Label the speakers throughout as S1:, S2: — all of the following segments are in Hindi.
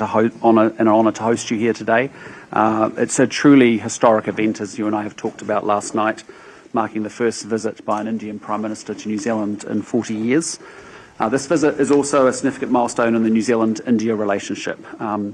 S1: an honour to host you here today. It's a truly historic event, as you and I have talked about last night, marking the first visit by an Indian Prime Minister to New Zealand in 40 years. This visit is also a significant milestone in the New Zealand-India relationship.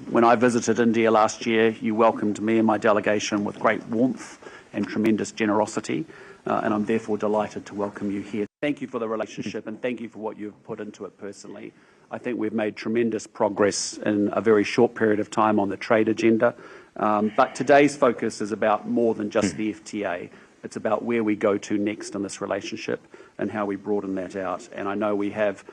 S1: When I visited India last year, you welcomed me and my delegation with great warmth and tremendous generosity, and I'm therefore delighted to welcome you here. Thank you for the relationship and thank you for what you've put into it personally. I think we've made tremendous progress in a very short period of time on the trade agenda, but today's focus is about more than just the FTA. It's about where we go to next in this relationship and how we broaden that out. And I know we have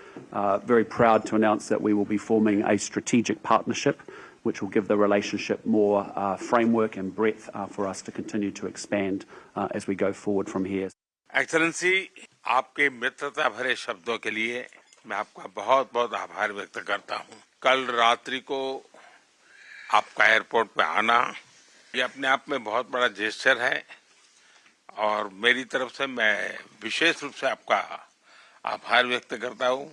S1: very proud to announce that we will be forming a strategic partnership which will give the relationship more framework and breadth for us to continue to expand as we go forward from here.
S2: Excellency, आपके मित्रता भरे शब्दों के लिए मैं आपका बहुत बहुत आभार व्यक्त करता हूं। कल रात्रि को आपका एयरपोर्ट पे आना ये अपने आप में बहुत बड़ा जेस्चर है और मेरी तरफ से मैं विशेष रूप से आपका आभार व्यक्त करता हूं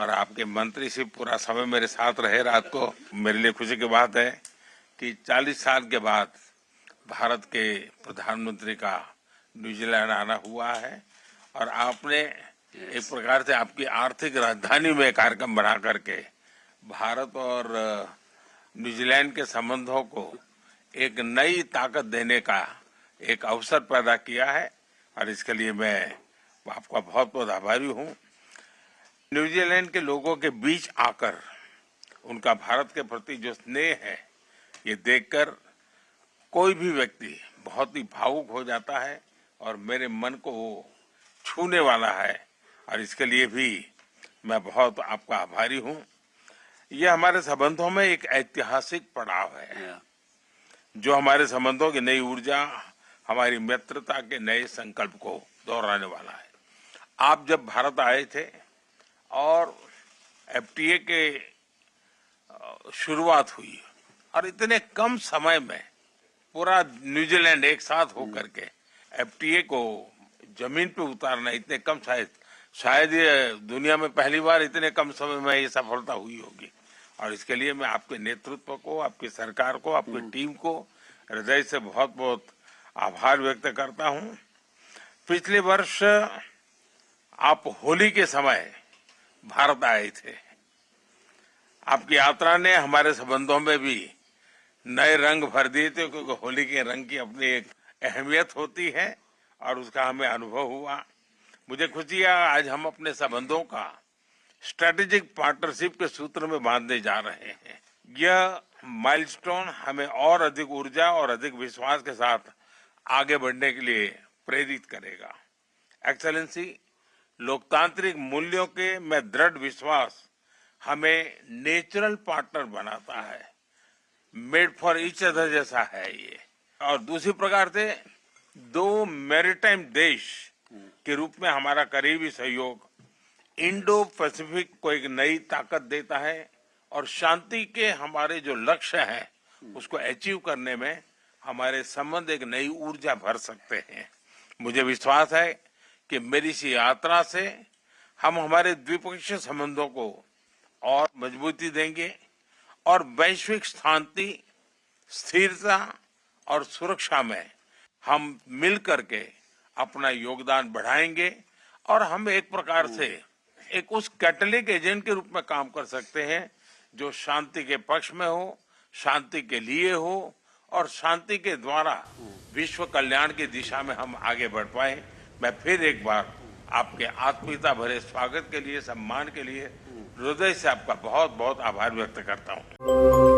S2: और आपके मंत्री से पूरा समय मेरे साथ रहे रात को। मेरे लिए खुशी की बात है कि 40 साल के बाद भारत के प्रधानमंत्री का न्यूजीलैंड आना हुआ है और आपने एक प्रकार से आपकी आर्थिक राजधानी में कार्यक्रम बना करके भारत और न्यूजीलैंड के संबंधों को एक नई ताकत देने का एक अवसर पैदा किया है और इसके लिए मैं आपका बहुत बहुत आभारी हूं। न्यूजीलैंड के लोगों के बीच आकर उनका भारत के प्रति जो स्नेह है ये देखकर कोई भी व्यक्ति बहुत ही भावुक हो जाता है और मेरे मन को छूने वाला है और इसके लिए भी मैं बहुत आपका आभारी हूं। ये हमारे संबंधों में एक ऐतिहासिक पड़ाव है जो हमारे संबंधों की नई ऊर्जा, हमारी मित्रता के नए संकल्प को दोहराने वाला है। आप जब भारत आए थे और एफटीए के शुरुआत हुई और इतने कम समय में पूरा न्यूजीलैंड एक साथ होकर के एफटीए को जमीन पे उतारना इतने कम शायद ये दुनिया में पहली बार इतने कम समय में ये सफलता हुई होगी और इसके लिए मैं आपके नेतृत्व को, आपकी सरकार को, आपकी टीम को हृदय से बहुत बहुत आभार व्यक्त करता हूं। पिछले वर्ष आप होली के समय भारत आए थे। आपकी यात्रा ने हमारे संबंधों में भी नए रंग भर दिए थे क्योंकि होली के रंग की अपनी एक अहमियत होती है और उसका हमें अनुभव हुआ। मुझे खुशी है आज हम अपने संबंधों का स्ट्रेटेजिक पार्टनरशिप के सूत्र में बांधने जा रहे हैं। यह माइलस्टोन हमें और अधिक ऊर्जा और अधिक विश्वास के साथ आगे बढ़ने के लिए प्रेरित करेगा। एक्सेलेंसी, लोकतांत्रिक मूल्यों के में दृढ़ विश्वास हमें नेचुरल पार्टनर बनाता है। मेड फॉर ईच अदर जैसा है ये। और दूसरी प्रकार से दो मैरीटाइम देश के रूप में हमारा करीबी सहयोग इंडो पैसिफिक को एक नई ताकत देता है और शांति के हमारे जो लक्ष्य हैं उसको अचीव करने में हमारे संबंध एक नई ऊर्जा भर सकते हैं। मुझे विश्वास है कि मेरी इस यात्रा से हम हमारे द्विपक्षीय संबंधों को और मजबूती देंगे और वैश्विक शांति, स्थिरता और सुरक्षा में हम मिल करके अपना योगदान बढ़ाएंगे और हम एक प्रकार से एक उस कैटलिक एजेंट के रूप में काम कर सकते हैं जो शांति के पक्ष में हो, शांति के लिए हो और शांति के द्वारा विश्व कल्याण की दिशा में हम आगे बढ़ पाए। मैं फिर एक बार आपके आत्मीयता भरे स्वागत के लिए, सम्मान के लिए हृदय से आपका बहुत बहुत आभार व्यक्त करता हूँ।